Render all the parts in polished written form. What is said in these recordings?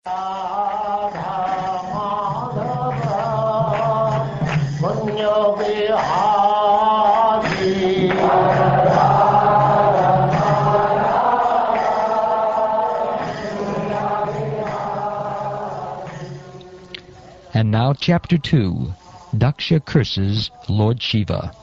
And now Chapter 2, Daksha curses Lord Shiva.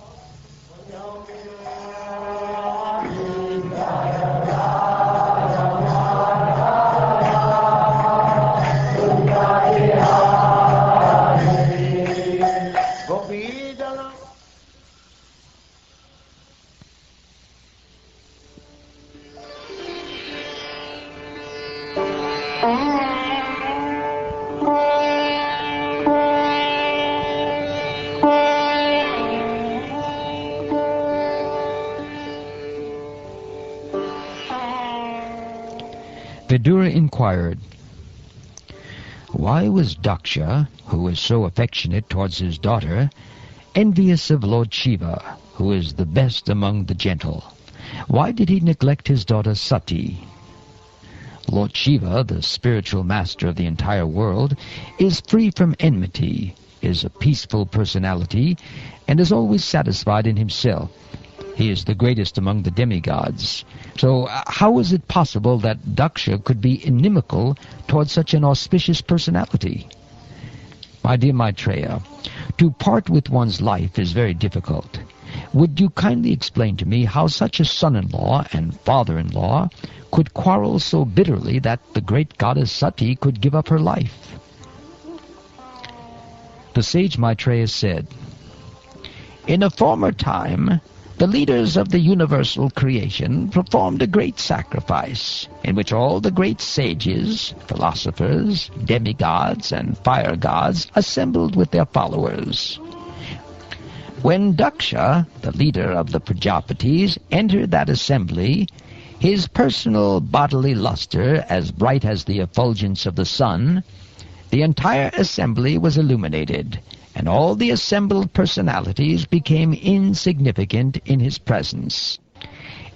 Vidura inquired, why was Daksha, who was so affectionate towards his daughter, envious of Lord Shiva, who is the best among the gentle? Why did he neglect his daughter Sati? Lord Shiva, the spiritual master of the entire world, is free from enmity, is a peaceful personality, and is always satisfied in himself. He is the greatest among the demigods. So how is it possible that Daksha could be inimical towards such an auspicious personality? My dear Maitreya, to part with one's life is very difficult. Would you kindly explain to me how such a son-in-law and father-in-law could quarrel so bitterly that the great goddess Sati could give up her life? The sage Maitreya said, in a former time, the leaders of the universal creation performed a great sacrifice, in which all the great sages, philosophers, demigods, and fire gods assembled with their followers. When Daksha, the leader of the Prajapatis, entered that assembly, his personal bodily luster, as bright as the effulgence of the sun, the entire assembly was illuminated, and all the assembled personalities became insignificant in his presence.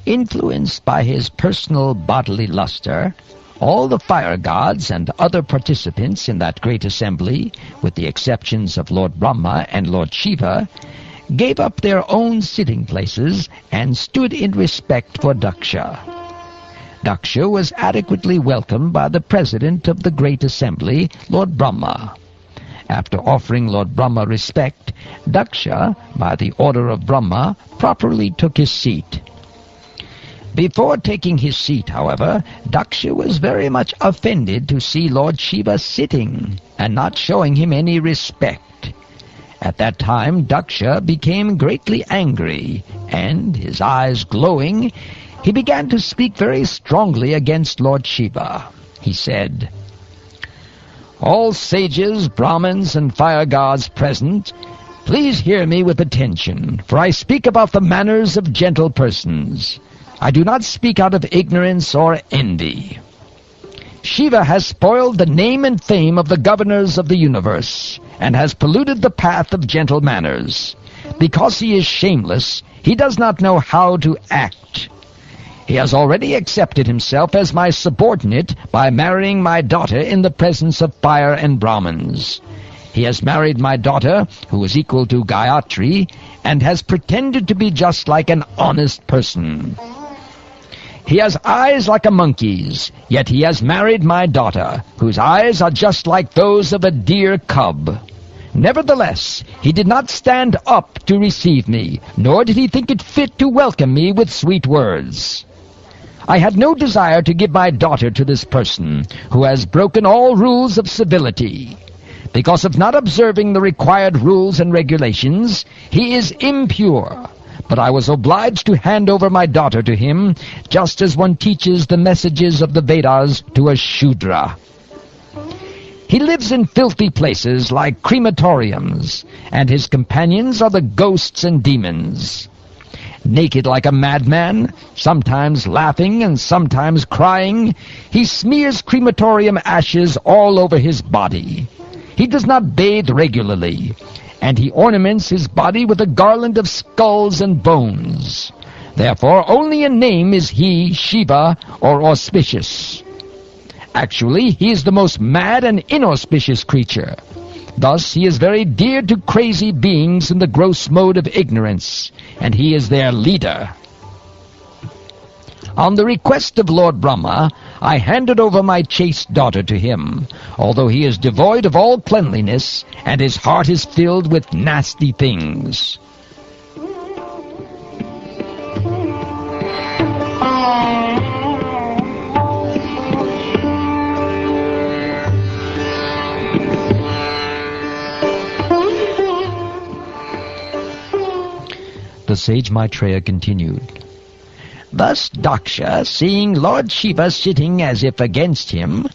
Influenced by his personal bodily luster, all the fire gods and other participants in that great assembly, with the exceptions of Lord Brahma and Lord Shiva, gave up their own sitting places and stood in respect for Daksha. Daksha was adequately welcomed by the president of the great assembly, Lord Brahma. After offering Lord Brahma respect, Daksha, by the order of Brahma, properly took his seat. Before taking his seat, however, Daksha was very much offended to see Lord Shiva sitting and not showing him any respect. At that time, Daksha became greatly angry, and, his eyes glowing, he began to speak very strongly against Lord Shiva. He said, all sages, Brahmins, and fire gods present, please hear me with attention, for I speak about the manners of gentle persons. I do not speak out of ignorance or envy. Shiva has spoiled the name and fame of the governors of the universe, and has polluted the path of gentle manners. Because he is shameless, he does not know how to act. He has already accepted himself as my subordinate by marrying my daughter in the presence of fire and Brahmins. He has married my daughter, who is equal to Gayatri, and has pretended to be just like an honest person. He has eyes like a monkey's, yet he has married my daughter, whose eyes are just like those of a deer cub. Nevertheless, he did not stand up to receive me, nor did he think it fit to welcome me with sweet words. I had no desire to give my daughter to this person, who has broken all rules of civility. Because of not observing the required rules and regulations, he is impure. But I was obliged to hand over my daughter to him, just as one teaches the messages of the Vedas to a Shudra. He lives in filthy places like crematoriums, and his companions are the ghosts and demons. Naked like a madman, sometimes laughing and sometimes crying, he smears crematorium ashes all over his body. He does not bathe regularly, and he ornaments his body with a garland of skulls and bones. Therefore, only in name is he, Shiva, or auspicious. Actually, he is the most mad and inauspicious creature. Thus, he is very dear to crazy beings in the gross mode of ignorance, and he is their leader. On the request of Lord Brahma, I handed over my chaste daughter to him, although he is devoid of all cleanliness, and his heart is filled with nasty things. The sage Maitreya continued. Thus Daksha, seeing Lord Shiva sitting as if against him,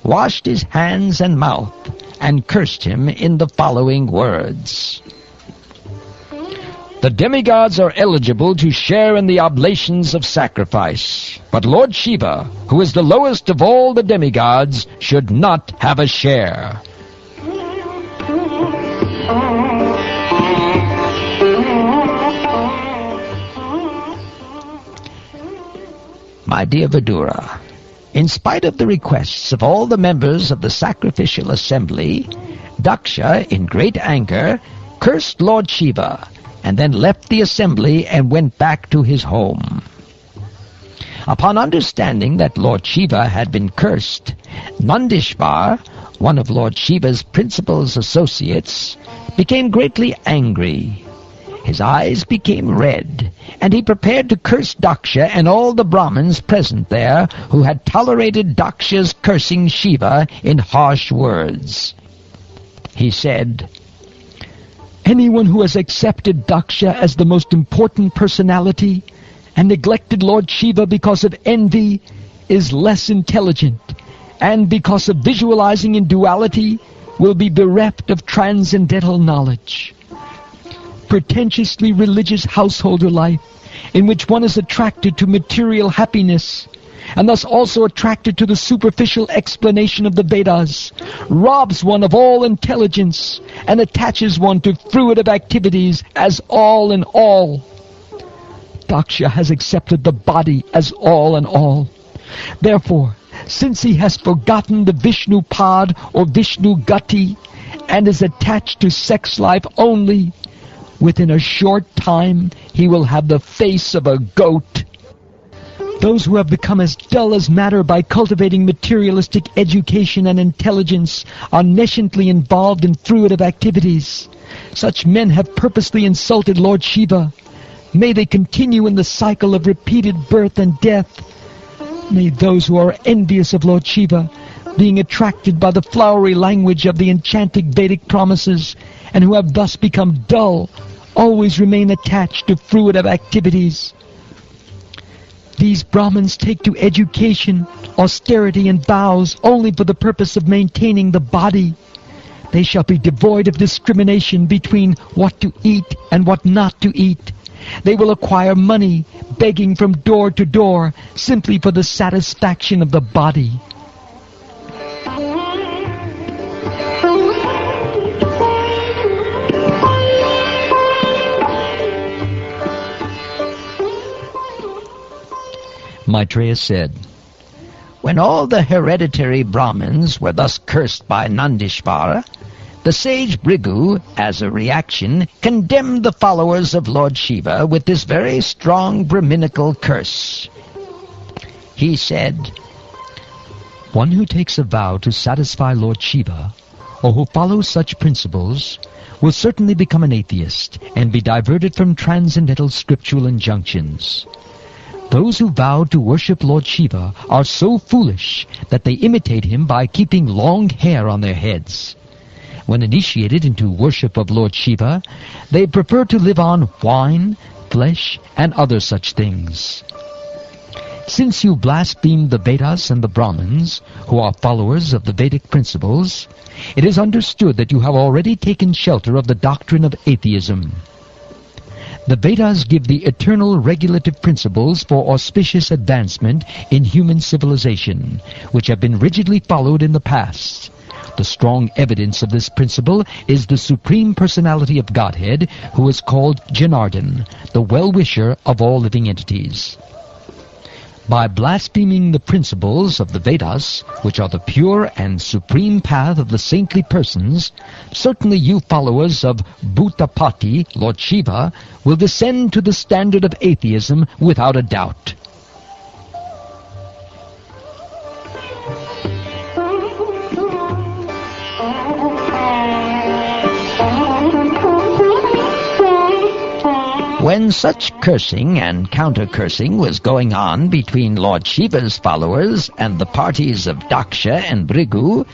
washed his hands and mouth, and cursed him in the following words. The demigods are eligible to share in the oblations of sacrifice, but Lord Shiva, who is the lowest of all the demigods, should not have a share. My dear Vidura, in spite of the requests of all the members of the sacrificial assembly, Daksha, in great anger, cursed Lord Shiva, and then left the assembly and went back to his home. Upon understanding that Lord Shiva had been cursed, Nandishvar, one of Lord Shiva's principal associates, became greatly angry. His eyes became red, and he prepared to curse Daksha and all the Brahmins present there who had tolerated Daksha's cursing Shiva in harsh words. He said, anyone who has accepted Daksha as the most important personality and neglected Lord Shiva because of envy is less intelligent, and because of visualizing in duality will be bereft of transcendental knowledge. Pretentiously religious householder life, in which one is attracted to material happiness, and thus also attracted to the superficial explanation of the Vedas, robs one of all intelligence and attaches one to fruitive activities as all in all. Daksha has accepted the body as all in all. Therefore, since he has forgotten the Vishnu Pad or Vishnu Gati and is attached to sex life only, within a short time he will have the face of a goat. Those who have become as dull as matter by cultivating materialistic education and intelligence are nesciently involved in fruitive activities. Such men have purposely insulted Lord Shiva. May they continue in the cycle of repeated birth and death. May those who are envious of Lord Shiva, being attracted by the flowery language of the enchanting Vedic promises, and who have thus become dull, always remain attached to fruitive activities. These Brahmins take to education, austerity, and vows only for the purpose of maintaining the body. They shall be devoid of discrimination between what to eat and what not to eat. They will acquire money, begging from door to door, simply for the satisfaction of the body. Maitreya said, when all the hereditary Brahmins were thus cursed by Nandishvara, the sage Bhrigu, as a reaction, condemned the followers of Lord Shiva with this very strong Brahminical curse. He said, one who takes a vow to satisfy Lord Shiva, or who follows such principles, will certainly become an atheist and be diverted from transcendental scriptural injunctions. Those who vow to worship Lord Shiva are so foolish that they imitate him by keeping long hair on their heads. When initiated into worship of Lord Shiva, they prefer to live on wine, flesh, and other such things. Since you blaspheme the Vedas and the Brahmins, who are followers of the Vedic principles, it is understood that you have already taken shelter of the doctrine of atheism. The Vedas give the eternal regulative principles for auspicious advancement in human civilization, which have been rigidly followed in the past. The strong evidence of this principle is the Supreme Personality of Godhead, who is called Janardhan, the well-wisher of all living entities. By blaspheming the principles of the Vedas, which are the pure and supreme path of the saintly persons, certainly you followers of Bhutapati, Lord Shiva, will descend to the standard of atheism without a doubt. When such cursing and counter-cursing was going on between Lord Shiva's followers and the parties of Daksha and Bhrigu,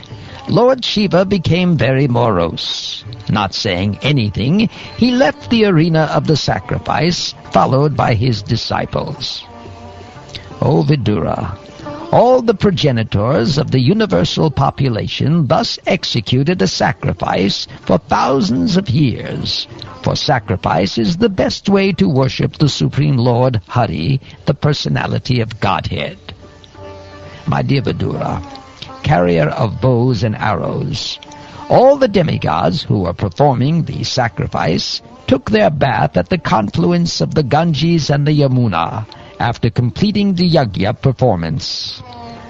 Lord Shiva became very morose. Not saying anything, he left the arena of the sacrifice, followed by his disciples. O Vidura, all the progenitors of the universal population thus executed a sacrifice for thousands of years. For sacrifice is the best way to worship the Supreme Lord Hari, the personality of Godhead. My dear Vidura, carrier of bows and arrows, all the demigods who were performing the sacrifice took their bath at the confluence of the Ganges and the Yamuna after completing the yajna performance.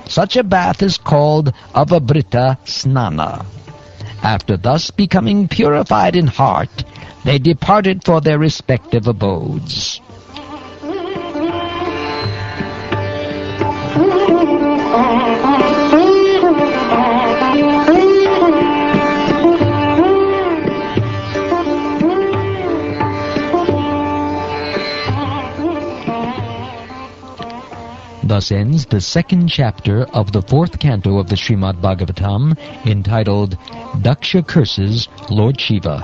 Such a bath is called Avabrita Snana. After thus becoming purified in heart, they departed for their respective abodes. Thus ends the second chapter of the fourth canto of the Srimad Bhagavatam, entitled Daksha Curses Lord Shiva.